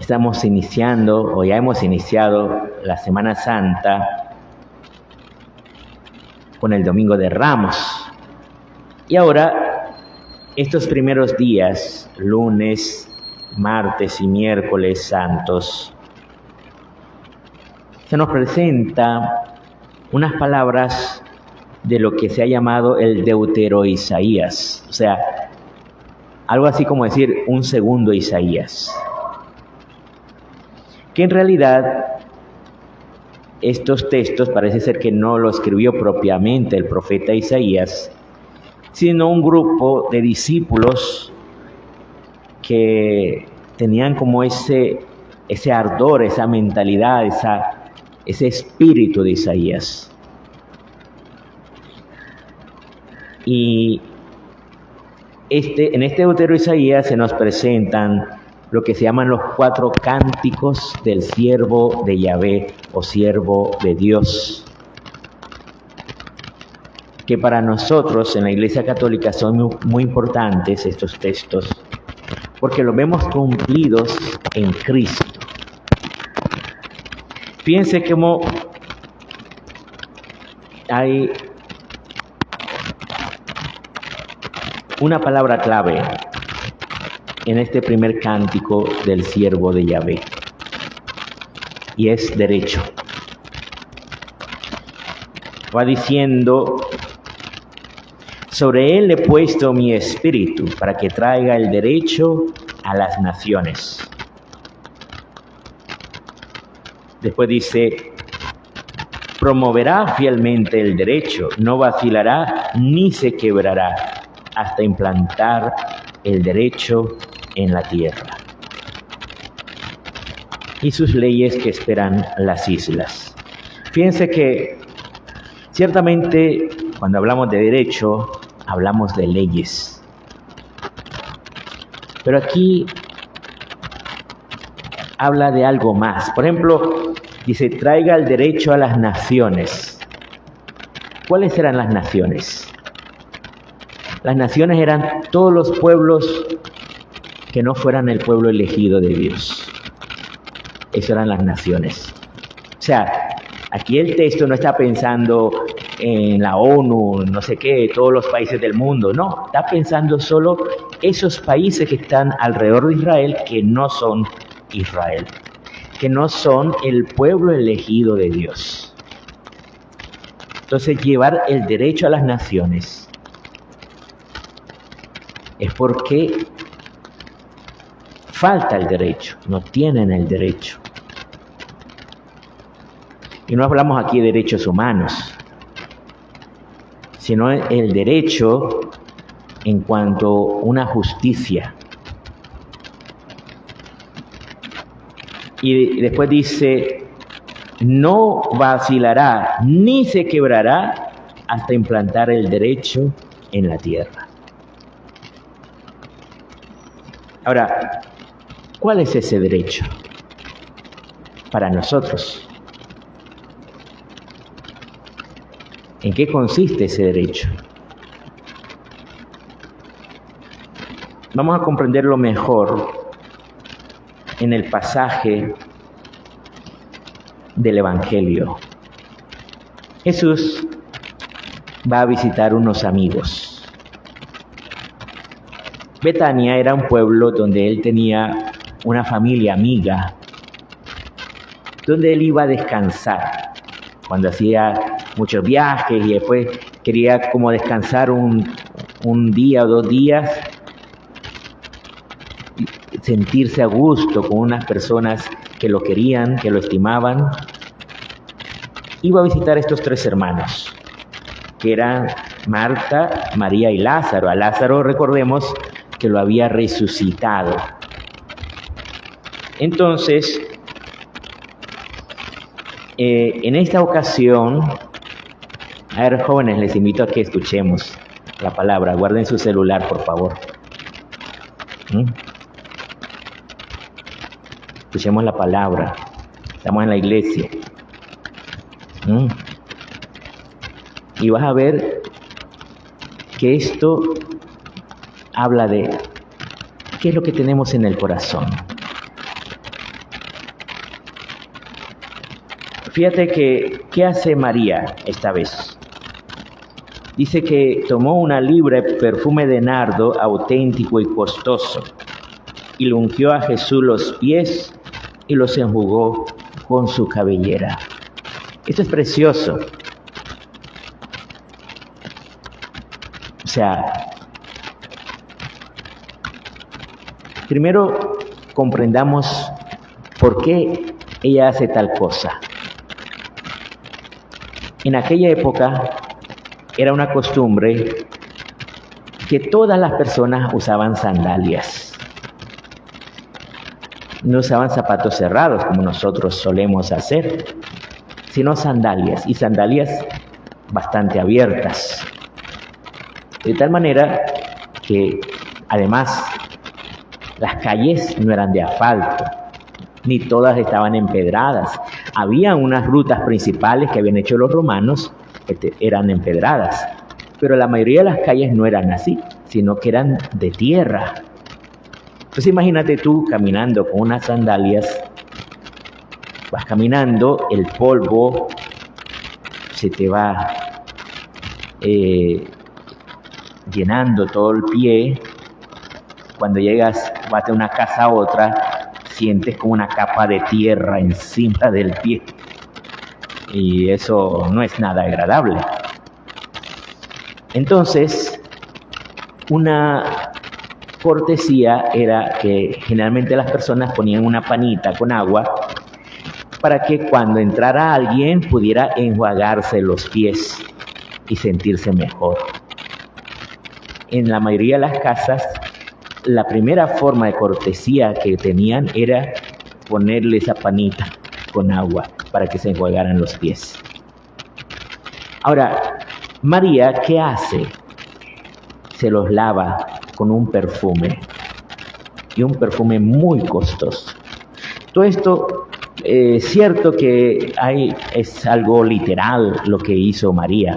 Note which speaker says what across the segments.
Speaker 1: Estamos iniciando, o ya hemos iniciado, la Semana Santa con el Domingo de Ramos. Y ahora, estos primeros días, lunes, martes y miércoles santos, se nos presenta unas palabras de lo que se ha llamado el Deutero-Isaías, o sea, algo así como decir un segundo Isaías, que en realidad estos textos parece ser que no lo escribió propiamente el profeta Isaías, sino un grupo de discípulos que tenían como ese ardor, esa mentalidad, ese espíritu de Isaías. Y en este Deutero Isaías se nos presentan lo que se llaman los 4 cánticos del siervo de Yahvé o siervo de Dios, que para nosotros en la Iglesia Católica son muy importantes estos textos, porque los vemos cumplidos en Cristo. Fíjense cómo hay una palabra clave en este primer cántico del siervo de Yahvé, y es derecho. Va diciendo: sobre él he puesto mi espíritu para que traiga el derecho a las naciones. Después dice: promoverá fielmente el derecho, no vacilará ni se quebrará hasta implantar el derecho en la tierra, y sus leyes que esperan las islas. Fíjense que ciertamente cuando hablamos de derecho, hablamos de leyes. Pero aquí habla de algo más. Por ejemplo, dice: traiga el derecho a las naciones. ¿Cuáles eran las naciones? Las naciones eran todos los pueblos que no fueran el pueblo elegido de Dios. Esas eran las naciones. O sea, aquí el texto no está pensando en la ONU, no sé qué, todos los países del mundo. No, está pensando solo esos países que están alrededor de Israel, que no son Israel, que no son el pueblo elegido de Dios. Entonces, llevar el derecho a las naciones es porque falta el derecho, no tienen el derecho. Y no hablamos aquí de derechos humanos, sino el derecho en cuanto a una justicia. Y después dice: no vacilará ni se quebrará hasta implantar el derecho en la tierra. Ahora, ¿cuál es ese derecho para nosotros? ¿En qué consiste ese derecho? Vamos a comprenderlo mejor en el pasaje del Evangelio. Jesús va a visitar unos amigos. Betania era un pueblo donde él tenía una familia amiga, donde él iba a descansar cuando hacía muchos viajes y después quería como descansar un día o 2 días, sentirse a gusto con unas personas que lo querían, que lo estimaban. Iba a visitar a estos 3 hermanos, que eran Marta, María y Lázaro. A Lázaro, recordemos que lo había resucitado. Entonces, en esta ocasión, a ver, jóvenes, les invito a que escuchemos la palabra. Guarden su celular, por favor. Escuchemos la palabra. Estamos en la iglesia. Y vas a ver que esto habla de qué es lo que tenemos en el corazón. Fíjate que, ¿qué hace María esta vez? Dice que tomó una libra de perfume de nardo auténtico y costoso y le ungió a Jesús los pies y los enjugó con su cabellera. Esto es precioso. O sea, primero comprendamos por qué ella hace tal cosa. En aquella época era una costumbre que todas las personas usaban sandalias. No usaban zapatos cerrados como nosotros solemos hacer, sino sandalias, y sandalias bastante abiertas. De tal manera que además las calles no eran de asfalto, ni todas estaban empedradas. Había unas rutas principales que habían hecho los romanos que eran empedradas, pero la mayoría de las calles no eran así, sino que eran de tierra. Entonces imagínate tú caminando con unas sandalias, vas caminando, el polvo se te va llenando todo el pie. Cuando llegas, vas de una casa a otra, sientes como una capa de tierra encima del pie. Y eso no es nada agradable. Entonces, una cortesía era que generalmente las personas ponían una panita con agua para que cuando entrara alguien pudiera enjuagarse los pies y sentirse mejor. En la mayoría de las casas, la primera forma de cortesía que tenían era ponerle esa panita con agua para que se enjuagaran los pies. Ahora, María, ¿qué hace? Se los lava con un perfume, y un perfume muy costoso. Todo esto es cierto que es algo literal lo que hizo María,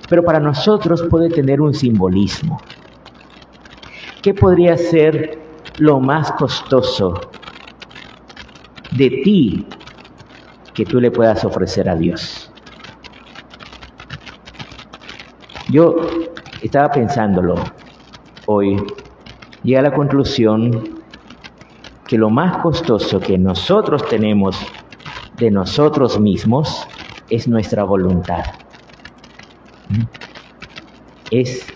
Speaker 1: pero para nosotros puede tener un simbolismo. ¿Qué podría ser lo más costoso de ti que tú le puedas ofrecer a Dios? Yo estaba pensándolo hoy, llegué a la conclusión que lo más costoso que nosotros tenemos de nosotros mismos es nuestra voluntad. Es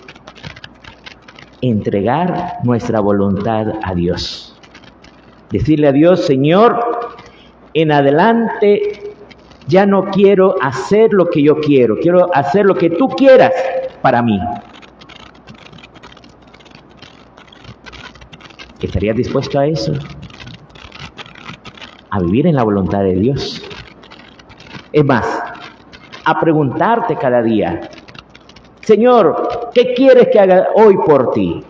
Speaker 1: entregar nuestra voluntad a Dios. Decirle a Dios: Señor, en adelante ya no quiero hacer lo que yo quiero hacer lo que tú quieras para mí. ¿Estarías dispuesto a eso? A vivir en la voluntad de Dios. Es más, a preguntarte cada día: Señor, ¿qué quieres que haga hoy por ti?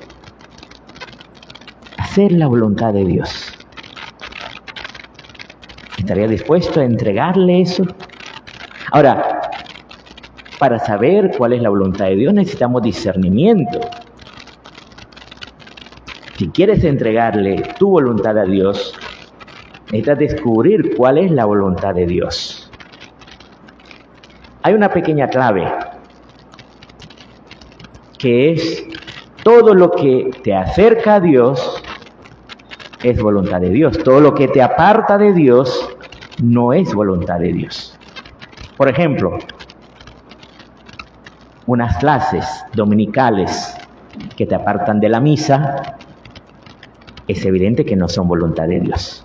Speaker 1: Hacer la voluntad de Dios. ¿Estarías dispuesto a entregarle eso? Ahora, para saber cuál es la voluntad de Dios necesitamos discernimiento. Si quieres entregarle tu voluntad a Dios, necesitas descubrir cuál es la voluntad de Dios. Hay una pequeña clave, que es: todo lo que te acerca a Dios es voluntad de Dios. Todo lo que te aparta de Dios no es voluntad de Dios. Por ejemplo, unas clases dominicales que te apartan de la misa, es evidente que no son voluntad de Dios.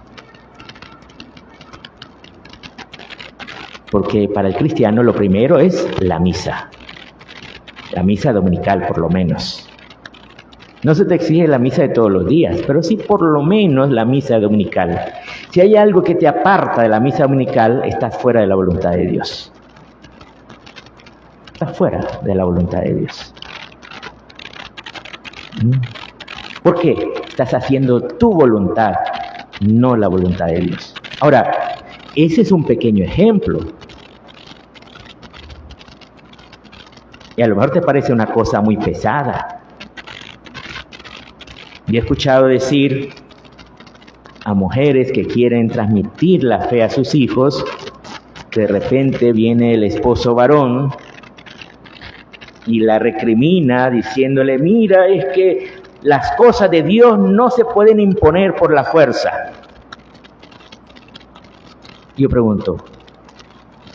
Speaker 1: Porque para el cristiano lo primero es la misa dominical por lo menos. No se te exige la misa de todos los días, pero sí por lo menos la misa dominical. Si hay algo que te aparta de la misa dominical, estás fuera de la voluntad de Dios. Estás fuera de la voluntad de Dios. ¿Por qué? Estás haciendo tu voluntad, no la voluntad de Dios. Ahora, ese es un pequeño ejemplo. Y a lo mejor te parece una cosa muy pesada. Yo he escuchado decir a mujeres que quieren transmitir la fe a sus hijos De repente viene el esposo varón y la recrimina diciéndole, mira, es que las cosas de Dios no se pueden imponer por la fuerza. Yo pregunto,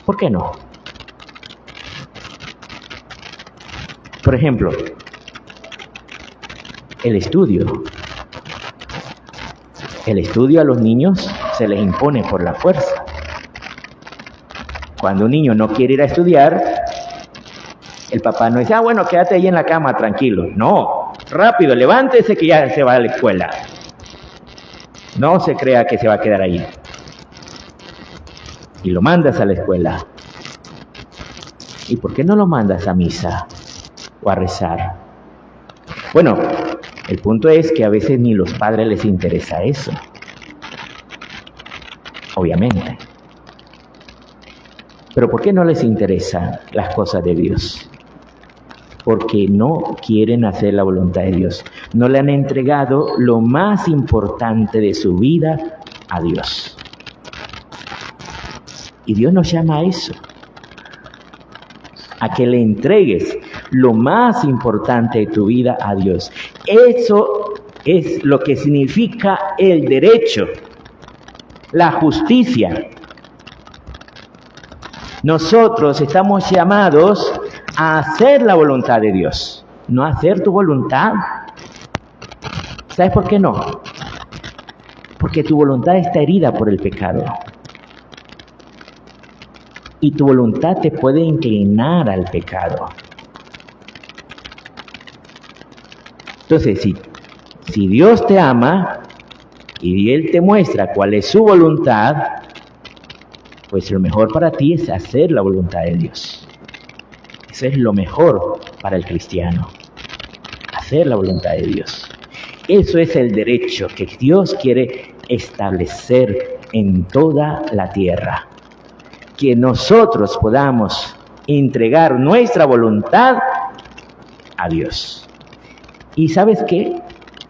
Speaker 1: ¿por qué no? Por ejemplo, el estudio. El estudio a los niños se les impone por la fuerza. Cuando un niño no quiere ir a estudiar, el papá no dice, bueno, quédate ahí en la cama, tranquilo. No, rápido, levántese que ya se va a la escuela. No se crea que se va a quedar ahí. Y lo mandas a la escuela. ¿Y por qué no lo mandas a misa o a rezar? Bueno, el punto es que a veces ni los padres les interesa eso. Obviamente. Pero ¿por qué no les interesan las cosas de Dios? Porque no quieren hacer la voluntad de Dios. No le han entregado lo más importante de su vida a Dios. Y Dios nos llama a eso. A que le entregues lo más importante de tu vida a Dios. Eso es lo que significa el derecho, la justicia. Nosotros estamos llamados a hacer la voluntad de Dios, no a hacer tu voluntad. ¿Sabes por qué no? Porque tu voluntad está herida por el pecado. Y tu voluntad te puede inclinar al pecado. Entonces, si Dios te ama y Él te muestra cuál es su voluntad, pues lo mejor para ti es hacer la voluntad de Dios. Eso es lo mejor para el cristiano. Hacer la voluntad de Dios. Eso es el derecho que Dios quiere establecer en toda la tierra. Que nosotros podamos entregar nuestra voluntad a Dios. ¿Y sabes qué?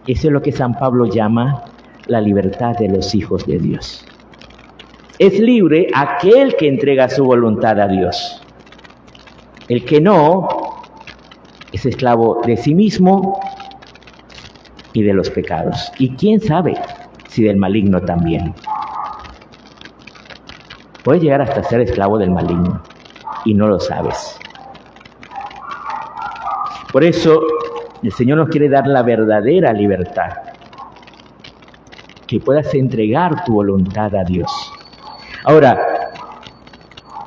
Speaker 1: Eso es lo que San Pablo llama la libertad de los hijos de Dios. Es libre aquel que entrega su voluntad a Dios. El que no, es esclavo de sí mismo y de los pecados. Y quién sabe si del maligno también. Puedes llegar hasta ser esclavo del maligno y no lo sabes. Por eso el Señor nos quiere dar la verdadera libertad. Que puedas entregar tu voluntad a Dios. Ahora,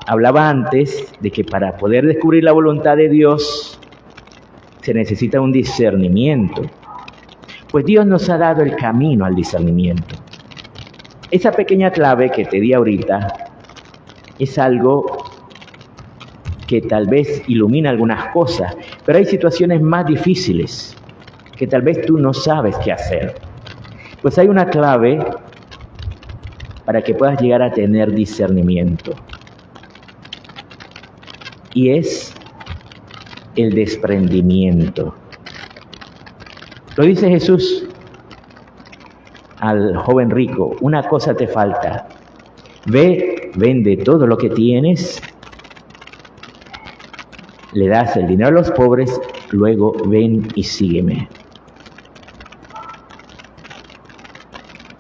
Speaker 1: hablaba antes de que para poder descubrir la voluntad de Dios se necesita un discernimiento. Pues Dios nos ha dado el camino al discernimiento. Esa pequeña clave que te di ahorita es algo que tal vez ilumina algunas cosas, pero hay situaciones más difíciles que tal vez tú no sabes qué hacer. Pues hay una clave para que puedas llegar a tener discernimiento. Y es el desprendimiento. Lo dice Jesús al joven rico, una cosa te falta. Ve, vende todo lo que tienes, le das el dinero a los pobres, luego ven y sígueme.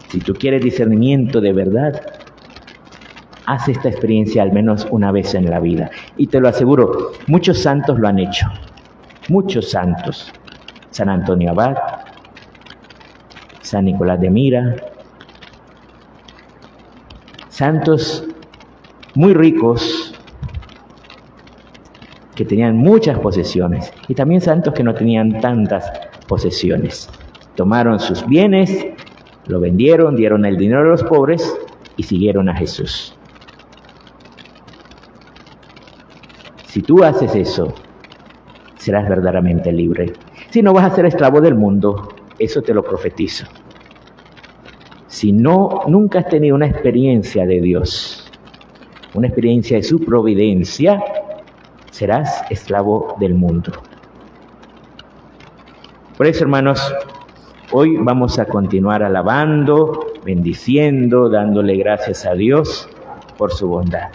Speaker 1: Si tú quieres discernimiento de verdad, haz esta experiencia al menos una vez en la vida. Y te lo aseguro, muchos santos lo han hecho. Muchos santos. San Antonio Abad, San Nicolás de Mira. Santos muy ricos que tenían muchas posesiones. Y también santos que no tenían tantas posesiones. Tomaron sus bienes, lo vendieron, dieron el dinero a los pobres y siguieron a Jesús. Si tú haces eso, serás verdaderamente libre. Si no, vas a ser esclavo del mundo, eso te lo profetizo. Si no, nunca has tenido una experiencia de Dios, una experiencia de su providencia, serás esclavo del mundo. Por eso, hermanos, hoy vamos a continuar alabando, bendiciendo, dándole gracias a Dios por su bondad.